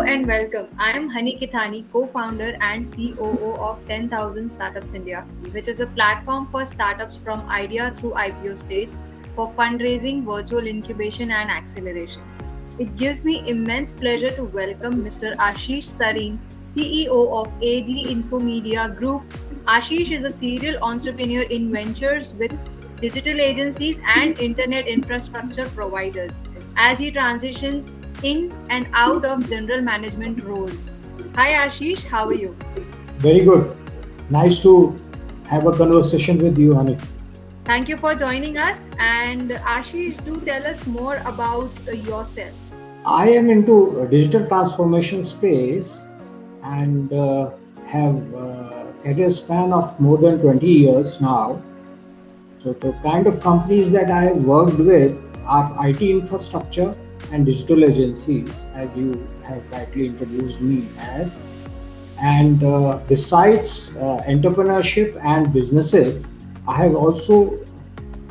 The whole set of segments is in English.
and welcome. I am Hani Kithani, co-founder and COO of 10,000 Startups India, which is a platform for startups from idea through IPO stage for fundraising, virtual incubation and acceleration. It gives me immense pleasure to welcome Mr. Ashish Sareen, CEO of AG Infomedia Group. Ashish is a serial entrepreneur in ventures with digital agencies and internet infrastructure providers as he transitions in and out of general management roles. Hi Ashish, how are you? Very good. Nice to have a conversation with you, Hani. Thank you for joining us. And Ashish, do tell us more about yourself. I am into digital transformation space and have a career span of more than 20 years now. So the kind of companies that I have worked with are IT infrastructure and digital agencies, as you have rightly introduced me as. And besides entrepreneurship and businesses, I have also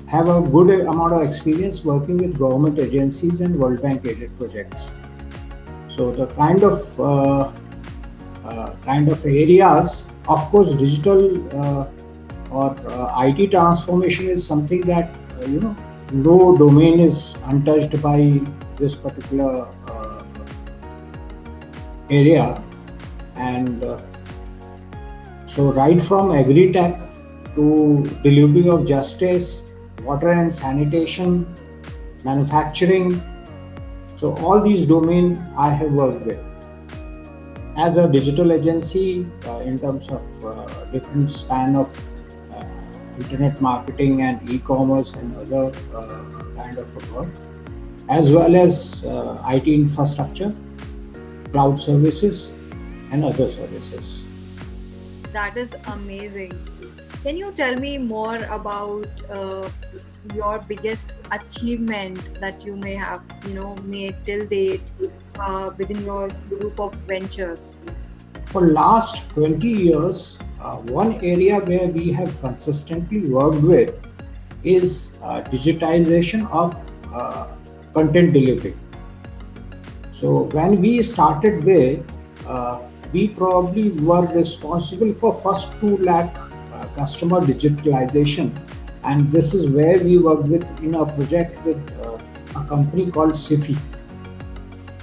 have a good amount of experience working with government agencies and World Bank aided projects. So the kind of areas, of course, digital or IT transformation is something that no domain is untouched by this particular area, and so right from agri-tech to delivery of justice, water and sanitation, manufacturing. So all these domains I have worked with. As a digital agency, in terms of different span of uh, internet marketing and e-commerce and other kind of work, as well as IT infrastructure, cloud services, and other services. That is amazing. Can you tell me more about your biggest achievement that you may have, made till date within your group of ventures? For last 20 years, one area where we have consistently worked with is digitization of content delivery. So when we started with, we probably were responsible for first 2 lakh customer digitalization, and this is where we worked with in a project with a company called Sifi.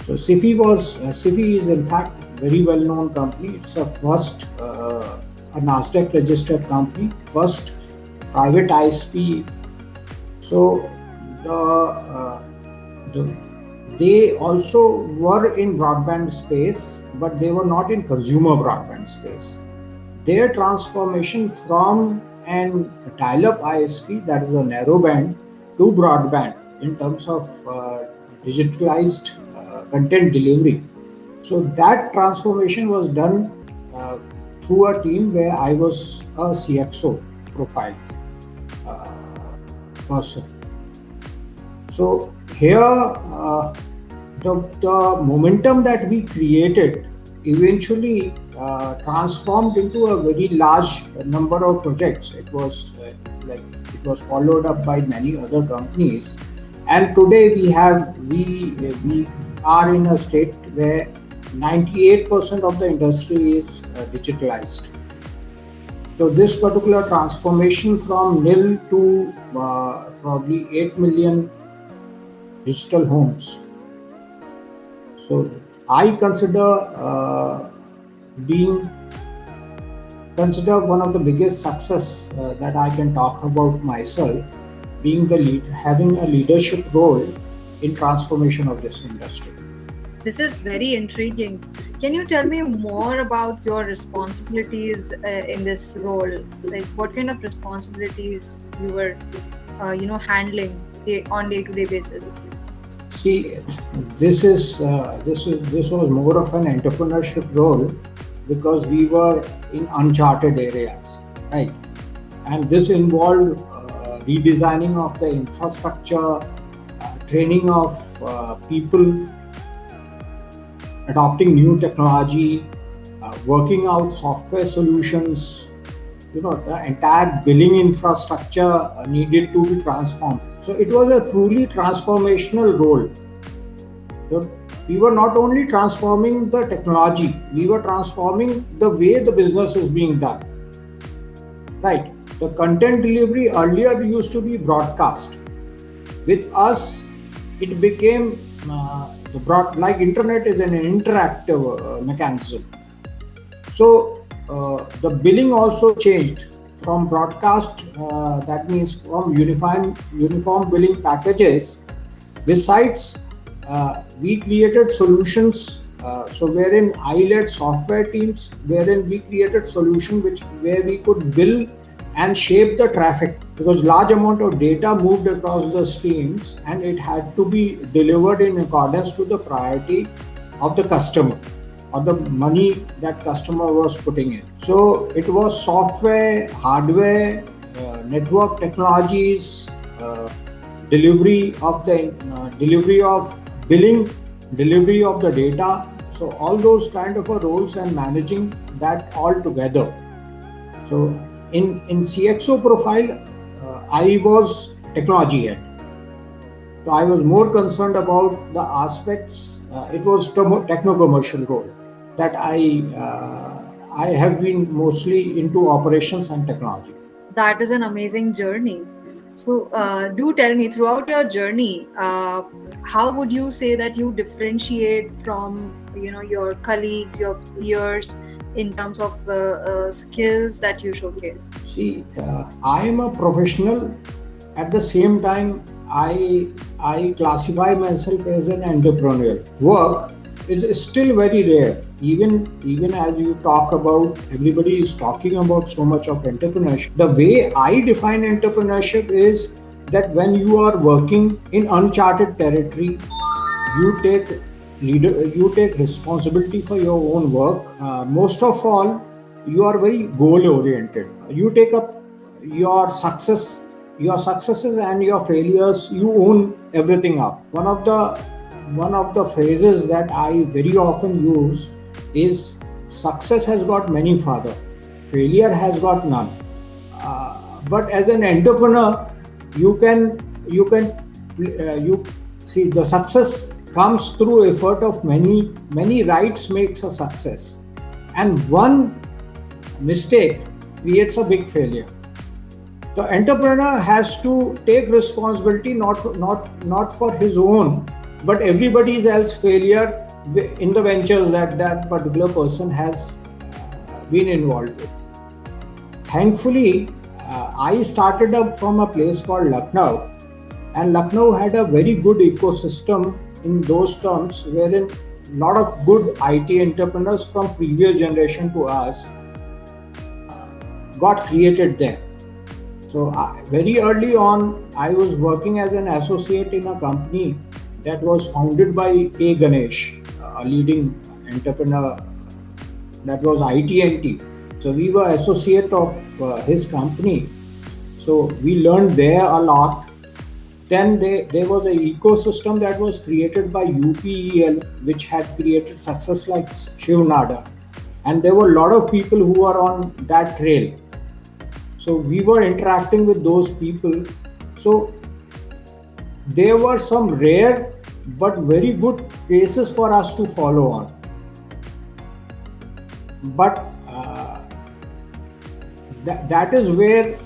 So Sifi is in fact very well known company. It's a first a Nasdaq registered company, first private ISP. So the they also were in broadband space, but they were not in consumer broadband space. Their transformation from an dial-up ISP, that is a narrowband, to broadband in terms of digitalized content delivery. So that transformation was done uh, through a team where I was a CXO profile uh, person. So here, the momentum that we created eventually transformed into a very large number of projects. It was like it was followed up by many other companies, and today we are in a state where 98% of the industry is digitalized. So this particular transformation from nil to probably 8 million digital homes. So I being consider one of the biggest success that I can talk about myself, being the lead, having a leadership role in transformation of this industry. This is very intriguing. Can you tell me more about your responsibilities in this role? Like what kind of responsibilities you were, handling on day-to-day basis? See, this was more of an entrepreneurship role because we were in uncharted areas, right? And this involved redesigning of the infrastructure, training of people, adopting new technology, working out software solutions. The entire billing infrastructure needed to be transformed. So it was a truly transformational role. So We were not only transforming the technology, we were transforming the way the business is being done. Right. The content delivery earlier used to be broadcast. With us, it became like internet is an interactive mechanism. So the billing also changed from broadcast, that means from uniform billing packages. Besides, we created solutions. So wherein I led software teams, wherein we created solution where we could bill and shape the traffic, because large amount of data moved across the streams and it had to be delivered in accordance to the priority of the customer or the money that customer was putting in. So it was software, hardware, network technologies, delivery of billing, delivery of the data. So all those kind of roles and managing that all together. So in CXO profile, I was technology head. So I was more concerned about the aspects. It was techno-commercial role that I have been mostly into operations and technology. That is an amazing journey. So, do tell me throughout your journey, how would you say that you differentiate from your colleagues, your peers, in terms of the skills that you showcase? See, I am a professional. At the same time, I classify myself as an entrepreneur. Work is still very rare. Even as you talk about, everybody is talking about so much of entrepreneurship. The way I define entrepreneurship is that when you are working in uncharted territory, you take you take responsibility for your own work. Most of all, you are very goal oriented. You take up your successes and your failures. You own everything up. One of the phrases that I very often use is, success has got many father, failure has got none. But as an entrepreneur, you see, the success comes through effort of many rights makes a success, and one mistake creates a big failure. The entrepreneur has to take responsibility not for his own, but everybody else's failure in the ventures that particular person has been involved with. Thankfully, I started up from a place called Lucknow, and Lucknow had a very good ecosystem in those terms, wherein a lot of good IT entrepreneurs from previous generation to us got created there. So very early on, I was working as an associate in a company that was founded by K. Ganesh, a leading entrepreneur that was IT&T. So we were associate of his company. So we learned there a lot. Then there was an ecosystem that was created by UPEL, which had created success like Shiv Nada. And there were a lot of people who were on that trail. So we were interacting with those people. So there were some rare but very good cases for us to follow on. But that is where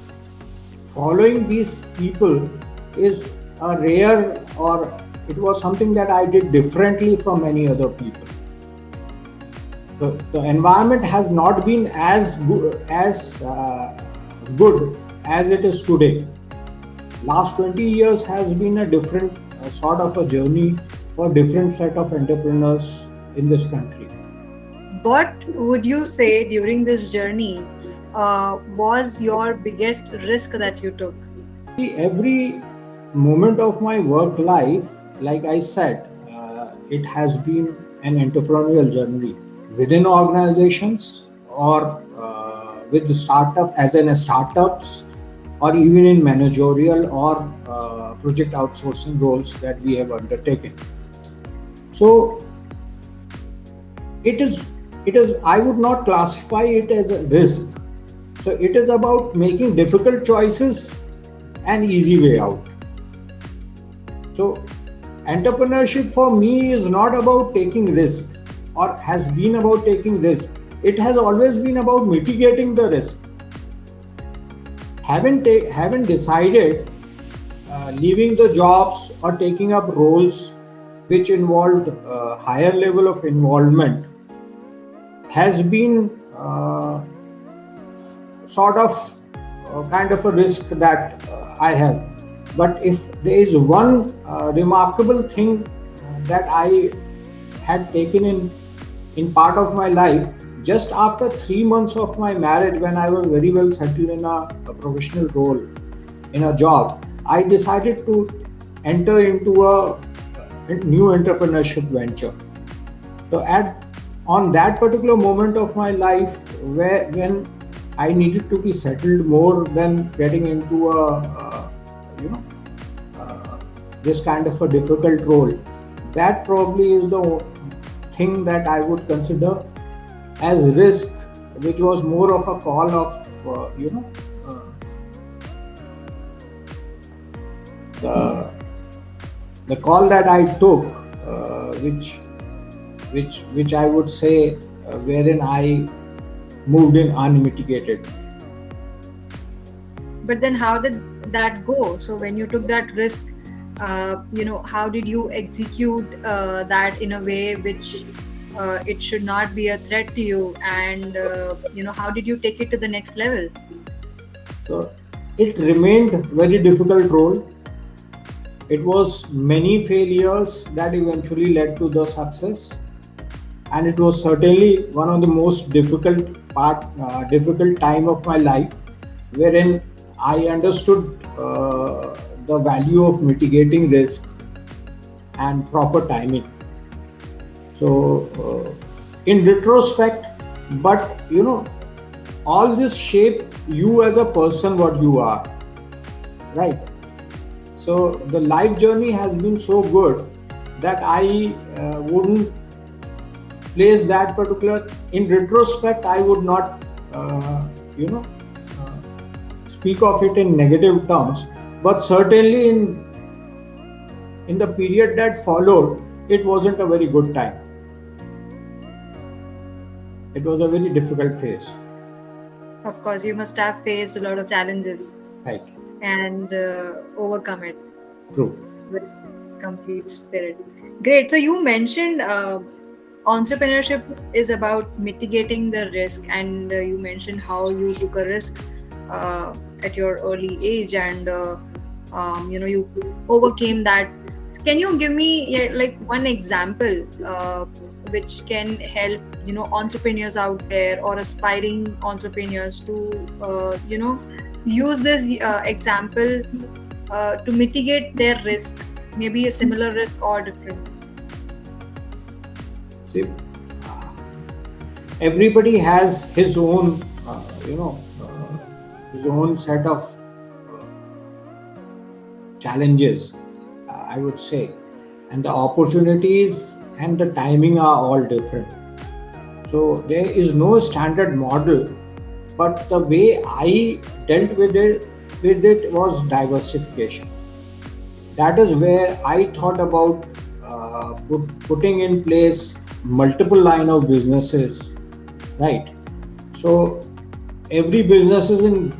following these people is a rare, or it was something that I did differently from many other people. The environment has not been as good as it is today. Last 20 years has been a different sort of a journey for different set of entrepreneurs in this country. What would you say during this journey was your biggest risk that you took? See, every moment of my work life, like I said, it has been an entrepreneurial journey within organizations, or with the startup as in startups, or even in managerial or project outsourcing roles that we have undertaken. So it is I would not classify it as a risk. So it is about making difficult choices and easy way out. So Entrepreneurship for me is not about taking risk, or has been about taking risk. It has always been about mitigating the risk. Haven't decided leaving the jobs or taking up roles which involved higher level of involvement has been sort of kind of a risk that I have. But if there is one remarkable thing that I had taken in part of my life, just after 3 months of my marriage, when I was very well settled in a professional role in a job, I decided to enter into a new entrepreneurship venture. So at on that particular moment of my life, where when I needed to be settled more than getting into a you know this kind of a difficult role, that probably is the thing that I would consider as risk, which was more of a call of uh, the the call that I took, which I would say wherein I moved in unmitigated. But then how did that go? So when you took that risk, how did you execute that in a way which it should not be a threat to you? And how did you take it to the next level? So it remained very difficult role. It was many failures that eventually led to the success, and it was certainly one of the most difficult time of my life, wherein I understood the value of mitigating risk and proper timing. So in retrospect, but all this shape you as a person, what you are, right? So the life journey has been so good that I wouldn't place that particular, in retrospect I would not you know uh, speak of it in negative terms, but certainly in the period that followed, it wasn't a very good time. It was a very difficult phase. Of course, you must have faced a lot of challenges Right. and overcome it True. with complete spirit. Great. So you mentioned entrepreneurship is about mitigating the risk, and you mentioned how you took a risk at your early age, and you overcame that. Can you give me like one example which can help entrepreneurs out there or aspiring entrepreneurs to use this example to mitigate their risk, maybe a similar risk or different? See, uh, everybody has his own you know his own set of uh, challenges, I would say, and the opportunities and the timing are all different. So there is no standard model, but the way I dealt with it was diversification. That is where I thought about putting in place multiple line of businesses, right? So every business is in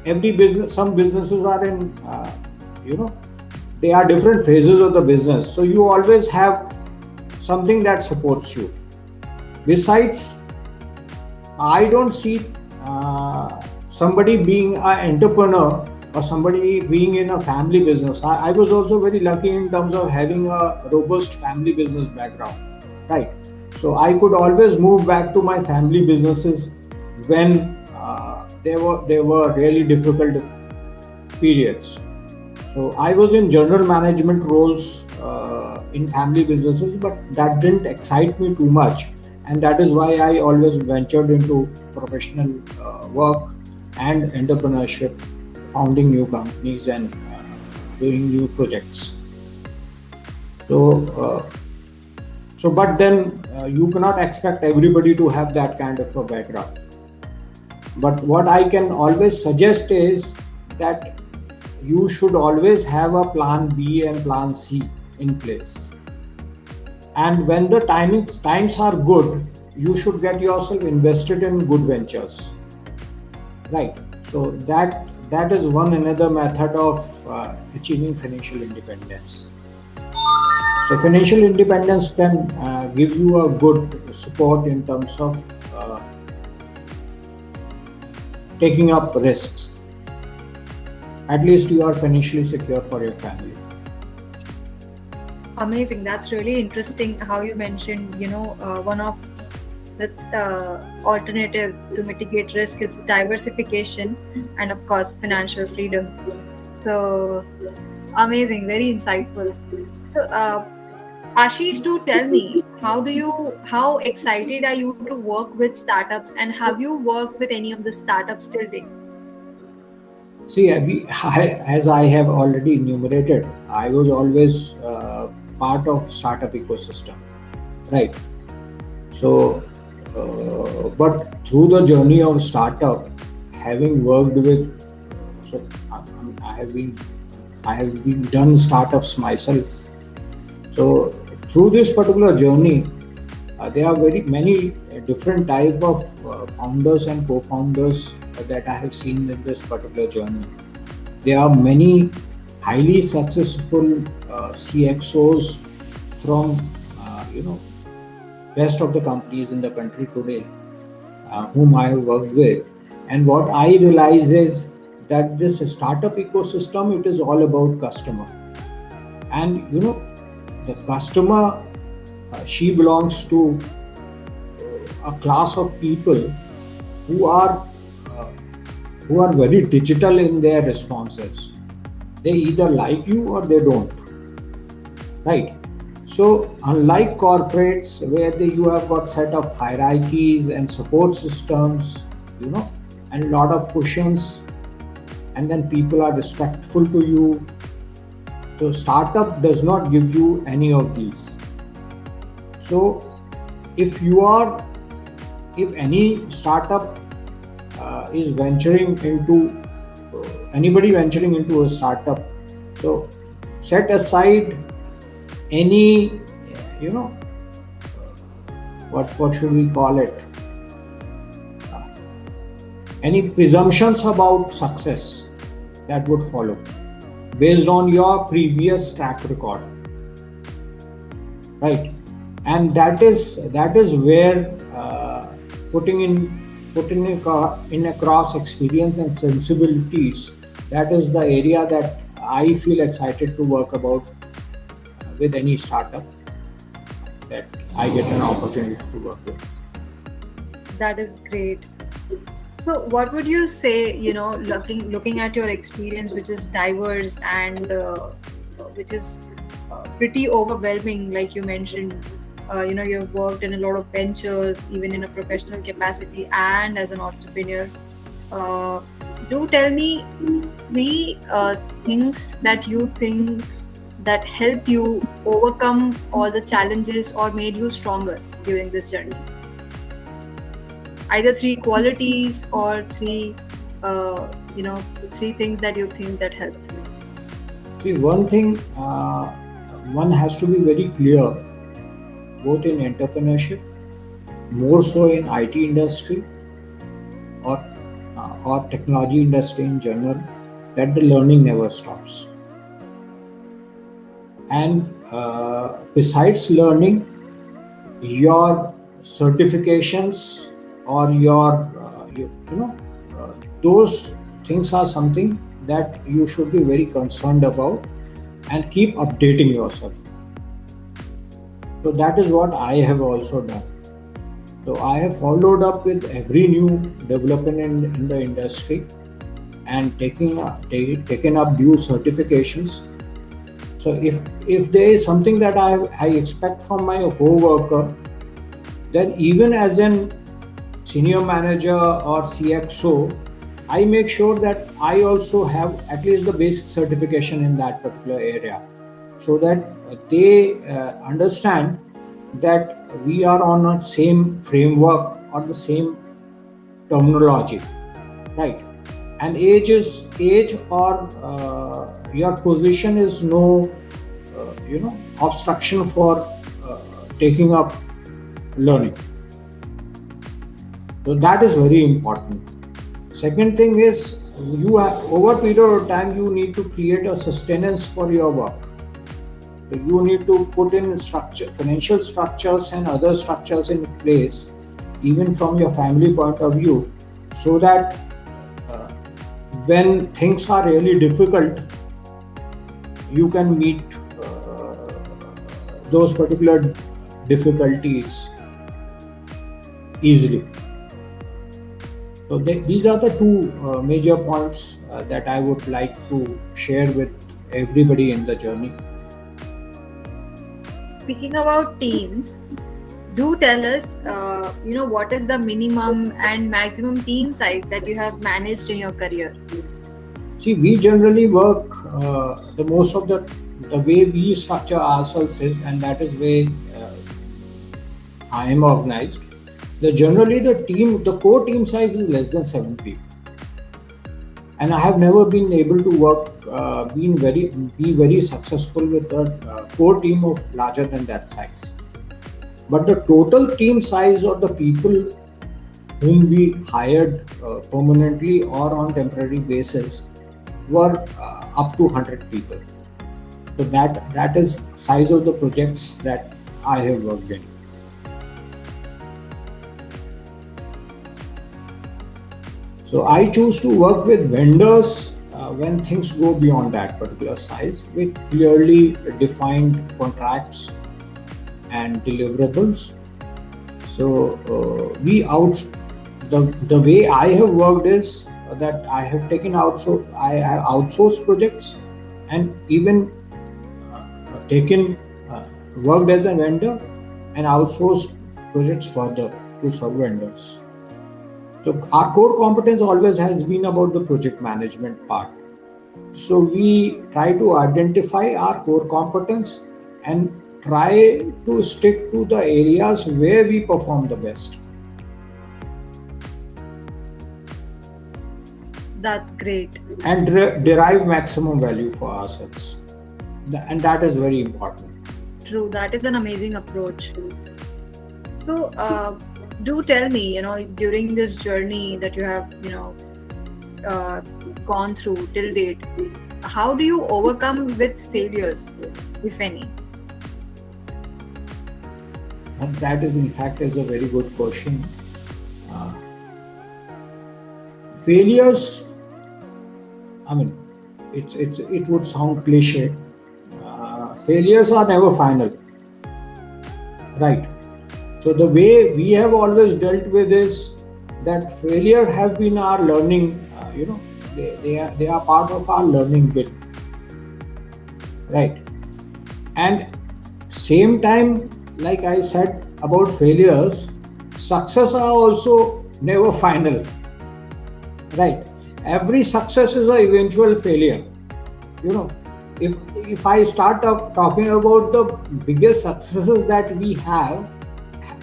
every business. Some businesses are in you know they are different phases of the business. So you always have something that supports you. Besides, I don't see somebody being an entrepreneur or somebody being in a family business. I was also very lucky in terms of having a robust family business background, right? So I could always move back to my family businesses when there were really difficult periods. So I was in general management roles in family businesses, but that didn't excite me too much, and that is why I always ventured into professional work and entrepreneurship, founding new companies and doing new projects. So, but then you cannot expect everybody to have that kind of a background. But what I can always suggest is that you should always have a plan B and plan C in place. And when the times are good, you should get yourself invested in good ventures, right? So that is one another method of achieving financial independence. So financial independence can give you a good support in terms of taking up risks. At least you are financially secure for your family. Amazing. That's really interesting how you mentioned, one of the alternative to mitigate risk is diversification and, of course, financial freedom. So amazing, very insightful. So, Ashish, do tell me, how excited are you to work with startups, and have you worked with any of the startups till date? See, as I have already enumerated, I was always part of startup ecosystem, right? So, but through the journey of startup, having worked with, so I have been, I have been done startups myself. So through this particular journey, there are very many different type of founders and co-founders that I have seen in this particular journey. There are many highly successful CXOs from best of the companies in the country today, whom I have worked with. And what I realize is that this startup ecosystem, it is all about customer. And the customer, she belongs to a class of people who are uh, who are very digital in their responses. They either like you or they don't, right? So unlike corporates where you have got set of hierarchies and support systems, and a lot of cushions, and then people are respectful to you. So startup does not give you any of these. So if you are, if any startup is venturing into, anybody venturing into a startup, so set aside any, you know, what should we call it? Any presumptions about success that would follow based on your previous track record, right? And that is where putting in across experience and sensibilities, that is the area that I feel excited to work about with any startup that I get an opportunity to work with. That is great. So, what would you say, looking at your experience, which is diverse and which is pretty overwhelming, like you mentioned. You've worked in a lot of ventures, even in a professional capacity and as an entrepreneur. Uh, do tell me three things that you think that helped you overcome all the challenges or made you stronger during this journey. Either three qualities or three things that you think that helped. See, one thing, one has to be very clear, both in entrepreneurship, more so in IT industry or technology industry in general, that the learning never stops. And besides learning, your certifications or uh, those things are something that you should be very concerned about and keep updating yourself. So that is what I have also done. So I have followed up with every new development in the industry and taken up due certifications. So if there is something that I expect from my co-worker, then even as an senior manager or CXO, I make sure that I also have at least the basic certification in that particular area, so that they understand that we are on a same framework or the same terminology, right? And age or your position is no obstruction for taking up learning. So that is very important. Second thing is, you have, over a period of time, you need to create a sustenance for your work. So you need to put in structure, financial structures and other structures in place, even from your family point of view, so that uh, when things are really difficult, you can meet those particular difficulties easily. So these are the two major points that I would like to share with everybody in the journey. Speaking about teams, do tell us, what is the minimum and maximum team size that you have managed in your career? See, we generally work the most of the way we structure ourselves is, and that is way I am organized. Generally the core team size is less than 7 people, and I have never been able to work, be very successful with a core team of larger than that size. But the total team size of the people whom we hired permanently or on temporary basis were up to 100 people. So that is size of the projects that I have worked in. So I choose to work with vendors when things go beyond that particular size, with clearly defined contracts and deliverables. So we out the way I have worked is that I have I have outsourced projects, and even taken worked as a vendor and outsourced projects further to sub vendors. So our core competence always has been about the project management part. So we try to identify our core competence and try to stick to the areas where we perform the best. That's great. And derive maximum value for ourselves. And that is very important. True, that is an amazing approach. So, do tell me, during this journey that you have, gone through till date, how do you overcome with failures, if any? And that is, in fact, is a very good question. Uh, Failures, I mean, it would sound cliche. Failures are never final, right? So the way we have always dealt with is that failure have been our learning. They are part of our learning bit, right? And same time, like I said about failures, success are also never final, right? Every success is an eventual failure. You know, if I start talking about the biggest successes that we have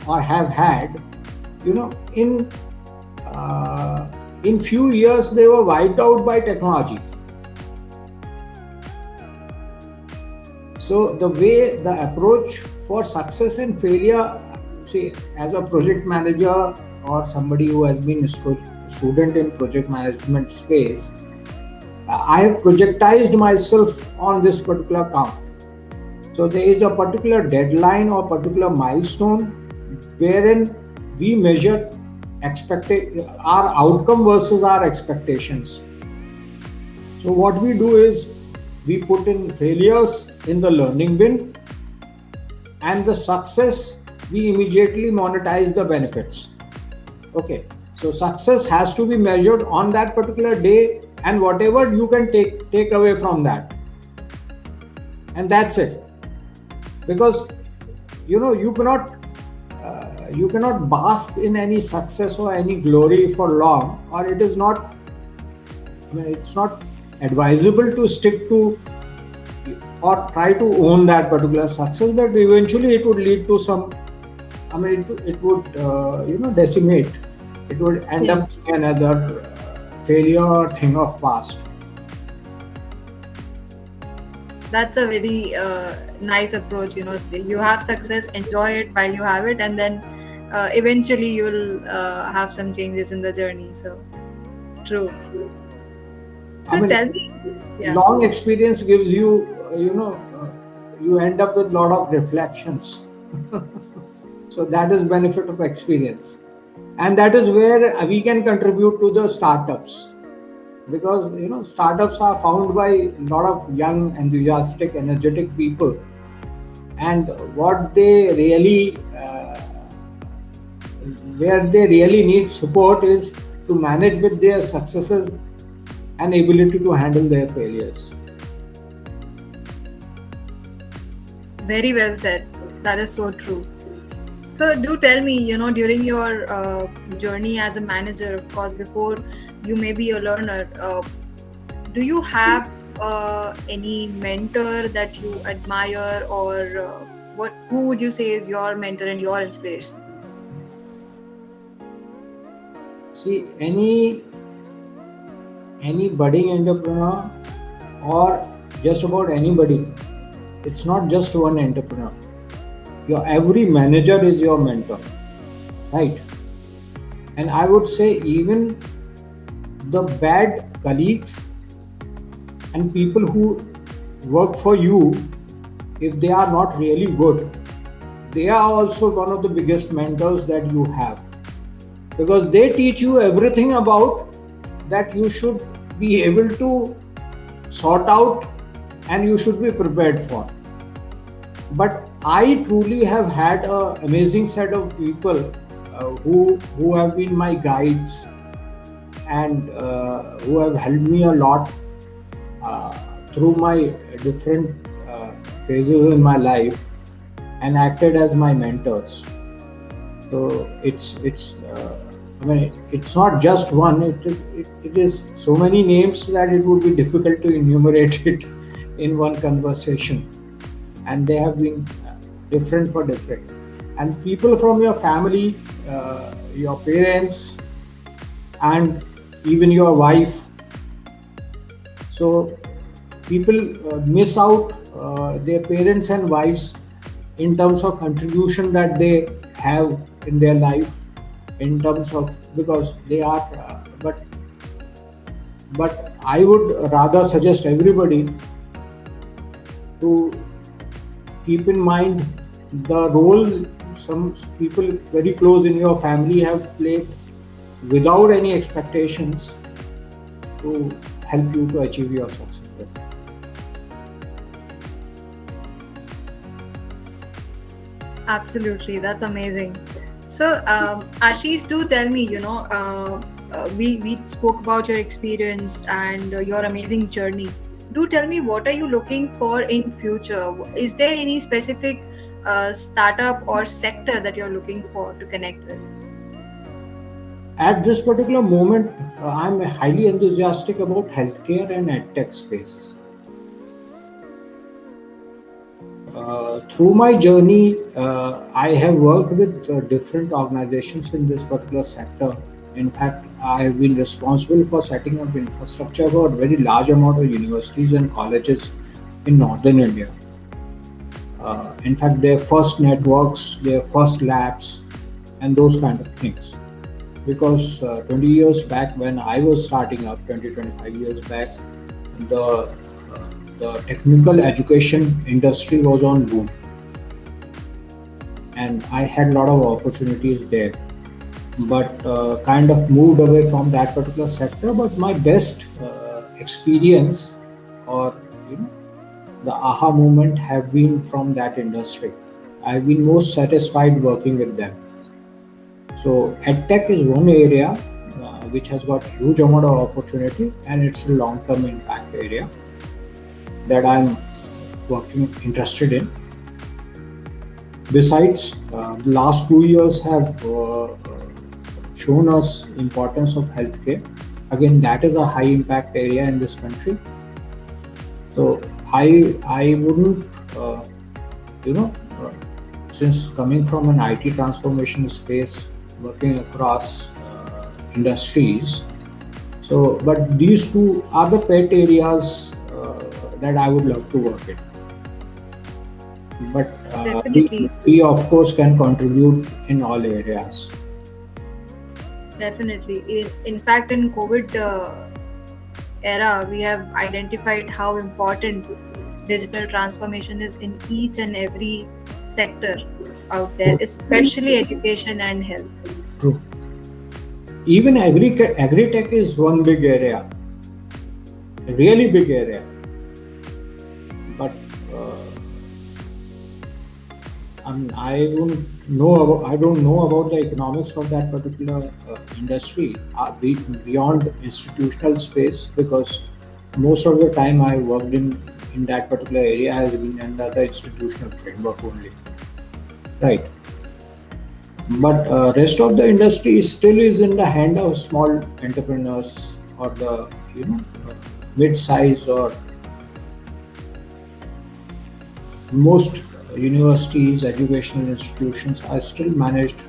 or have had, in few years they were wiped out by technology. So the approach for success and failure, see, as a project manager or somebody who has been a student in project management space, I have projectized myself on this particular count. So there is a particular deadline or particular milestone wherein we measure our outcome versus our expectations. So what we do is we put in failures in the learning bin, and the success we immediately monetize the benefits. Okay, so success has to be measured on that particular day, and whatever you can take away from that, and that's it. Because you cannot bask in any success or any glory for long, or it is not, it's not advisable to stick to or try to own that particular success, but eventually it would lead to some, it would decimate. It would end up being another failure or thing of past. That's a very nice approach. You have success, enjoy it while you have it, and then eventually you'll have some changes in the journey. So true. I So mean, tell me, yeah. long experience gives you, you end up with a lot of reflections. So that is benefit of experience, and that is where we can contribute to the startups, because startups are found by a lot of young, enthusiastic, energetic people, and what they really where they really need support is to manage with their successes and ability to handle their failures. Very well said. That is so true. So do tell me, during your journey as a manager, of course, before you may be a learner, do you have any mentor that you admire, or what? Who would you say is your mentor and your inspiration? See, any budding entrepreneur, or just about anybody, it's not just one entrepreneur. Your every manager is your mentor, right? And I would say even the bad colleagues and people who work for you, if they are not really good, they are also one of the biggest mentors that you have, because they teach you everything about that you should be able to sort out and you should be prepared for. But I truly have had an amazing set of people who have been my guides, and who have helped me a lot uh, through my different phases in my life, and acted as my mentors. So I mean, it's not just one. It is so many names that it would be difficult to enumerate it in one conversation, and they have been different for different. And people from your family, your parents, and even your wife. So people miss out their parents and wives in terms of contribution that they have in their life, in terms of, because they are but I would rather suggest everybody to keep in mind the role some people very close in your family have played without any expectations to help you to achieve your success. Absolutely, that's amazing. So, Ashish, do tell me, we spoke about your experience and your amazing journey. Do tell me, what are you looking for in future? Is there any specific startup or sector that you're looking for to connect with? At this particular moment, I'm highly enthusiastic about healthcare and edtech space. Through my journey, I have worked with different organizations in this particular sector. In fact, I have been responsible for setting up infrastructure for a very large amount of universities and colleges in northern India. In fact, their first networks, their first labs, and those kind of things. Because 20 years back, when I was starting up, 20-25 years back, the the technical education industry was on boom, and I had a lot of opportunities there, but kind of moved away from that particular sector. But my best experience, or you know the aha moment, have been from that industry. I've been most satisfied working with them. So edtech is one area which has got huge amount of opportunity, and it's a long-term impact area that I'm working interested in. Besides, the last 2 years have shown us importance of healthcare. Again, that is a high impact area in this country. So I wouldn't you know uh, since coming from an IT transformation space, working across industries. So, but these two are the pet areas that I would love to work in. But Definitely, we of course can contribute in all areas. definitely. In fact, in COVID era, we have identified how important digital transformation is in each and every sector out there, especially education and health. True. Even agri-tech is one big area, a really big area. But I don't know about the economics of that particular industry beyond institutional space, because most of the time I worked in that particular area has been under the institutional framework only, right? But rest of the industry still is in the hand of small entrepreneurs, or the mid-size, or most universities, educational institutions are still managed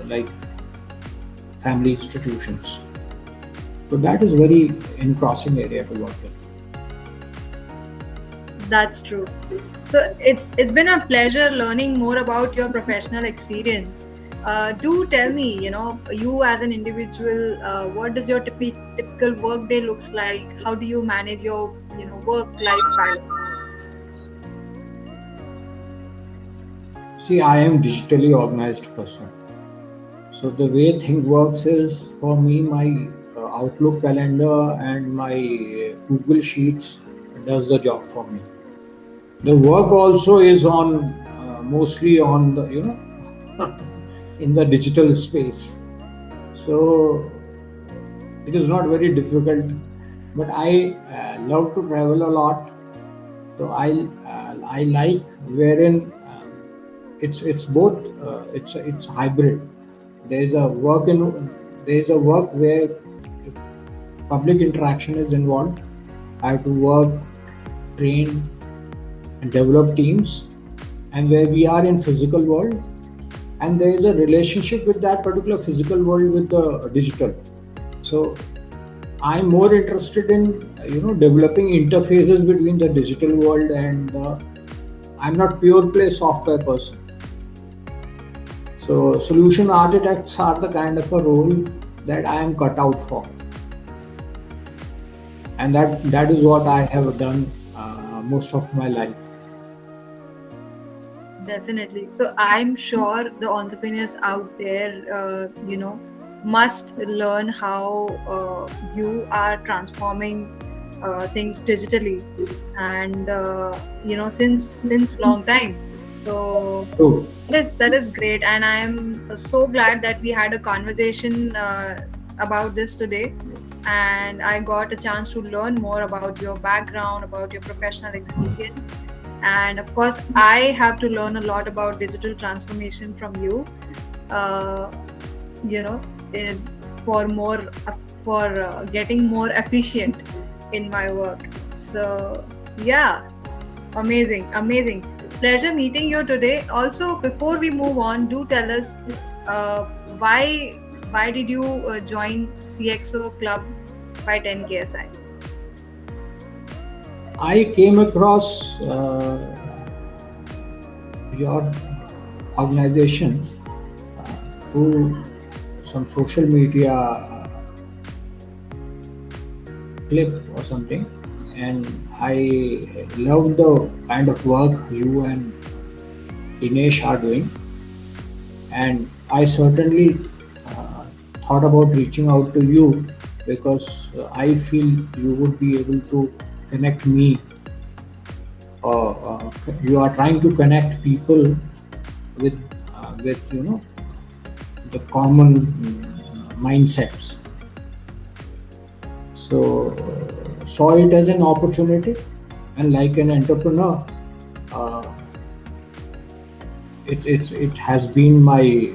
like family institutions. So that is very engrossing area to work in. That's true. So it's been a pleasure learning more about your professional experience. Do tell me, you as an individual, what does your typical work day looks like? How do you manage your, work life balance? See, I am digitally organized person. So the way thing works is, for me, my Outlook calendar and my Google Sheets does the job for me. The work also is on mostly on the in the digital space. So it is not very difficult. But I love to travel a lot. So I like wherein it's both it's hybrid. There is a work in there is a work where public interaction is involved. I have to work, train, and develop teams, and where we are in physical world, and there is a relationship with that particular physical world with the digital. So I'm more interested in developing interfaces between the digital world and I'm not pure play software person. So solution architects are the kind of a role that I am cut out for, and that is what I have done most of my life. Definitely. So I'm sure the entrepreneurs out there, must learn how you are transforming things digitally, and since long time. So So that is great, and I'm so glad that we had a conversation about this today, and I got a chance to learn more about your background, about your professional experience, and of course, I have to learn a lot about digital transformation from you. Uh, you know, in, for more for getting more efficient in my work. So yeah, amazing, amazing. Pleasure meeting you today. Also, before we move on, do tell us uh, why why did you join CXO Club by 10 KSI? I came across your organization through some social media clip or something, and I love the kind of work you and Dinesh are doing, and I certainly uh, thought about reaching out to you, because I feel you would be able to connect me, or you are trying to connect people with the common mindsets. So saw it as an opportunity, and like an entrepreneur, uh, it has been my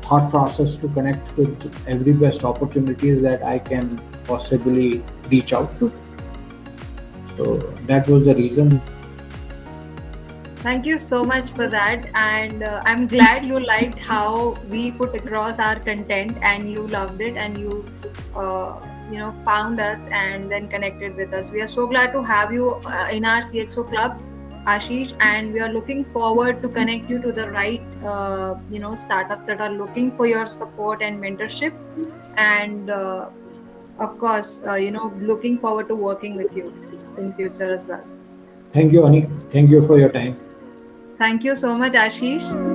thought process to connect with every best opportunities that I can possibly reach out to. So that was the reason. Thank you so much for that, and I'm glad you liked how we put across our content, and you loved it, and you found us and then connected with us. We are so glad to have you in our CXO club, Ashish, and we are looking forward to connect you to the right startups that are looking for your support and mentorship. And of course, looking forward to working with you in future as well. Thank you, Anik. Thank you for your time. Thank you so much, Ashish.